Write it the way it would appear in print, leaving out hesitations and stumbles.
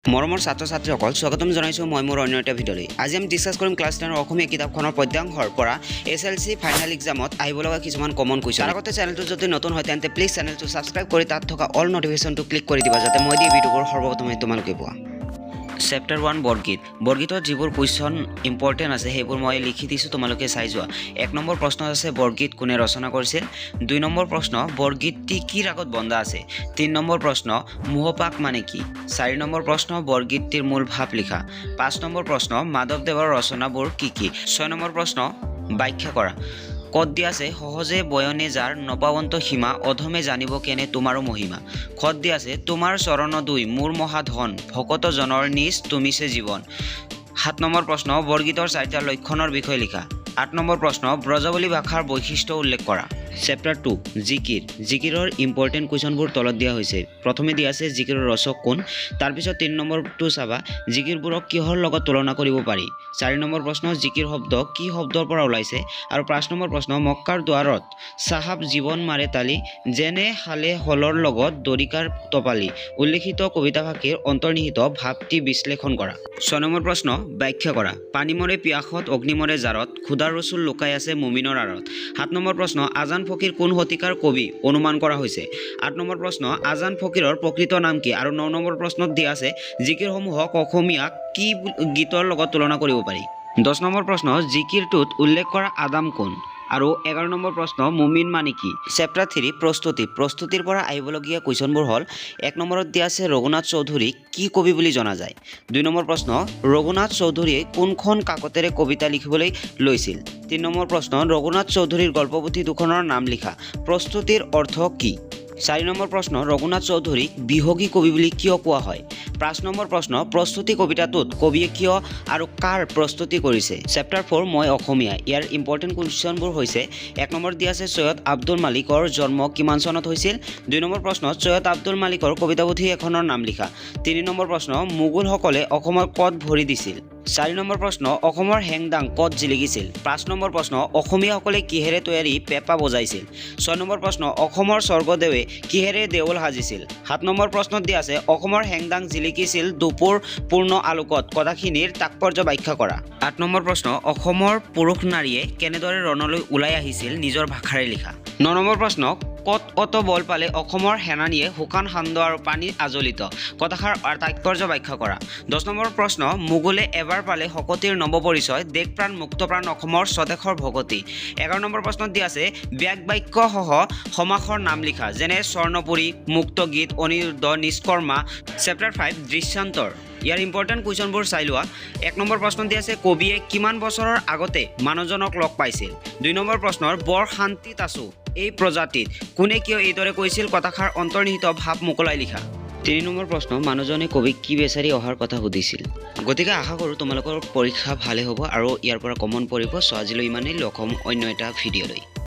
মৰমৰ ছাত্ৰ ছাত্ৰীসকল স্বাগতম জনাইছোঁ মই মোৰ অন্য এটা ভিডিঅ'লৈ। আজি আমি ডিছকাছ কৰিম ক্লাছ 10ৰ অসমীয়া কিতাপখনৰ পদ্যাংশৰ পৰা SLC ফাইনেল এক্সামত আহিব লগা কিছুমান কমন কুৱেশ্যন। তাৰ আগতে চেনেলটো যদি নতুন হয় তেন্তে প্লিজ চেনেলটো ছাবস্ক্ৰাইব কৰি তাত থকা অল নটিফিকেশ্যনটো ক্লিক কৰি দিবা যাতে মই দিয়া ভিডিঅ'বোৰ সৰ্বপ্ৰথমে তোমালোকে পোৱা। চেপ্টাৰ 1 বৰগীত। বৰগীতত যিবোৰ কুৱেশ্যন ইম্পৰ্টেণ্ট আছে সেইবোৰ মই লিখি দিছোঁ, তোমালোকে চাই যোৱা। 1 নম্বৰ প্ৰশ্ন আছে বৰগীত কোনে ৰচনা কৰিছিল। 2 নম্বৰ প্ৰশ্ন বৰগীতটি কি ৰাগত বন্ধা আছে। 3 নম্বৰ প্ৰশ্ন মোহপাক মানে কি। 4 নম্বৰ প্ৰশ্ন বৰগীতটিৰ মূল ভাৱ লিখা। 5 নম্বৰ প্ৰশ্ন মাধৱদেৱৰ ৰচনাবোৰ কি কি। 6 নম্বৰ প্ৰশ্ন ব্যাখ্যা কৰা। কত দিয়া আছে সহজে বয়নে যাৰ নপাৱন্ত সীমা অধমে জানিব কেনে তোমাৰো মহিমা। খত দিয়া আছে তোমাৰ চৰণ দুই মোৰ মহাধন ভকত জনৰ নিজ তুমিছে জীৱন। 7 নম্বৰ প্ৰশ্ন বৰগীতৰ 4টা লক্ষণৰ বিষয়ে লিখা। 8 নম্বৰ প্ৰশ্ন ব্ৰজাৱলী ভাষাৰ বৈশিষ্ট্য উল্লেখ কৰা। চেপ্টাৰ 2 জিকিৰ। জিকিৰৰ ইম্পৰ্টেণ্ট কুৱেশ্যনবোৰ তলত দিয়া হৈছে। প্ৰথমে দিয়া আছে জিকিৰৰ ৰচক কোন। তাৰপিছত 3 নম্বৰটো চাবা জিকিৰবোৰক কিহৰ লগত তুলনা কৰিব পাৰি। 4 নম্বৰ প্ৰশ্ন জিকিৰ শব্দ কি শব্দৰ পৰা ওলাইছে। আৰু 5 নম্বৰ প্ৰশ্ন মক্কাৰ দুৱাৰত চাহাব জীৱন মাৰে তালি যেনে হালে হলৰ লগত দৰিকাৰ টপালি। উল্লেখিত কবিতাভাষীৰ অন্তৰ্নিহিত ভাৱটি বিশ্লেষণ কৰা। 6 নম্বৰ প্ৰশ্ন ব্যাখ্যা কৰা। পানী মৰে পিয়াসত অগ্নিমৰে জাৰত ক্ষুধাৰ ৰচুল লুকাই আছে মুমিনৰ আঁৰত। 7 নম্বৰ প্ৰশ্ন আজান ফকীৰ কোন শতিকাৰ কবি অনুমান কৰা হৈছে। 8 নম্বৰ প্ৰশ্ন আজান ফকীৰৰ প্ৰকৃত নাম কি। আৰু 9 নম্বৰ প্ৰশ্নত দিয়া আছে জিকিৰসমূহক অসমীয়াক কি গীতৰ লগত তুলনা কৰিব পাৰি। 10 নম্বৰ প্ৰশ্ন জিকিৰটোত উল্লেখ কৰা আদাম কোন। আৰু 11 নম্বৰ প্ৰশ্ন মুমিন মানে কি। চেপ্টাৰ 3 প্ৰস্তুতি। প্ৰস্তুতিৰ পৰা আহিবলগীয়া কুৱেশ্যনবোৰ হ'ল 1 নম্বৰত দিয়া আছে ৰঘুনাথ চৌধুৰীক কি কবি বুলি জনা যায়। 2 নম্বৰ প্ৰশ্ন ৰঘুনাথ চৌধুৰীয়ে কোনখন কাকতেৰে কবিতা লিখিবলৈ লৈছিল। 3 নম্বৰ প্ৰশ্ন ৰঘুনাথ চৌধুৰীৰ গল্পপুথি দুখনৰ নাম লিখা। প্ৰস্তুতিৰ অৰ্থ কি। 4 নম্বৰ প্ৰশ্ন ৰঘুনাথ চৌধুৰীক বিহগী কবি বুলি কিয় কোৱা হয়। 5 নম্বৰ প্ৰশ্ন প্ৰস্তুতি কবিতাটোত কবিয়ে কিয় আৰু কাৰ প্ৰস্তুতি কৰিছে। চেপ্টাৰ 4 মই অসমীয়া। ইয়াৰ ইম্পৰ্টেণ্ট কুৱেশ্যনবোৰ হৈছে 1 নম্বৰ দিয়া আছে চৈয়দ আব্দুল মালিকৰ জন্ম কিমান চনত হৈছিল। 2 নম্বৰ প্ৰশ্ন চৈয়দ আব্দুল মালিকৰ কবিতাপুথি এখনৰ নাম লিখা। 3 নম্বৰ প্ৰশ্ন মোগলসকলে অসমৰ ক'ত ভৰি দিছিল। 4 নম্বৰ প্ৰশ্ন অসমৰ হেংদাং ক'ত জিলিকিছিল। 5 নম্বৰ প্ৰশ্ন অসমীয়াসকলে কিহেৰে তৈয়াৰী পেঁপা বজাইছিল। 6 নম্বৰ প্ৰশ্ন অসমৰ স্বৰ্গদেৱে কিহেৰে দেউল সাজিছিল। 7 নম্বৰ প্ৰশ্নত দিয়া আছে অসমৰ হেংদাং জিলিকিছিল দুপৰ পূৰ্ণ আলোকত কথাখিনিৰ তাৎপৰ্য ব্যাখ্যা কৰা। 8 নম্বৰ প্ৰশ্ন অসমৰ পুৰুষ নাৰীয়ে কেনেদৰে ৰণলৈ ওলাই আহিছিল নিজৰ ভাষাৰে লিখা। 9 নম্বৰ প্ৰশ্ন কত অত বল পালে অসমৰ সেনানীয়ে শুকান সান্দ আৰু পানী আজলিত কথাষাৰ তাৎপৰ্য ব্যাখ্যা কৰা। 10 নম্বৰ প্ৰশ্ন মোগলে এবাৰ পালে শকতিৰ নৱপৰিচয় দেশ প্ৰাণ মুক্তপ্ৰাণ অসমৰ স্বদেশৰ ভগতি। 11 নম্বৰ প্ৰশ্নত দিয়া আছে ব্যাগ বাক্য সহ সমাসৰ নাম লিখা যেনে স্বৰ্ণপুৰী মুক্ত গীত অনিৰুদ্ধ নিষ্কৰ্মা। চেপ্টাৰ 5 দৃশ্যান্তৰ। ইয়াৰ ইম্পৰ্টেণ্ট কুৱেশ্যনবোৰ চাই লোৱা। 1 নম্বৰ প্ৰশ্ন দিয়া আছে কবিয়ে কিমান বছৰৰ আগতে মানুহজনক লগ পাইছিল। 2 নম্বৰ প্ৰশ্নৰ বৰ শান্তিত আছো এই প্ৰজাতিত কোনে কিয় এইদৰে কৈছিল কথাষাৰ অন্তৰ্নিহিত ভাৱ মোকলাই লিখা। 3 নম্বৰ প্ৰশ্ন মানুহজনে কবিক কি বিচাৰি অহাৰ কথা সুধিছিল। গতিকে আশা কৰোঁ তোমালোকৰ পৰীক্ষা ভালে হ'ব আৰু ইয়াৰ পৰা কমন পৰিব। চ' আজিলৈ ইমানেই লগ হ'ম অন্য এটা ভিডিঅ'লৈ।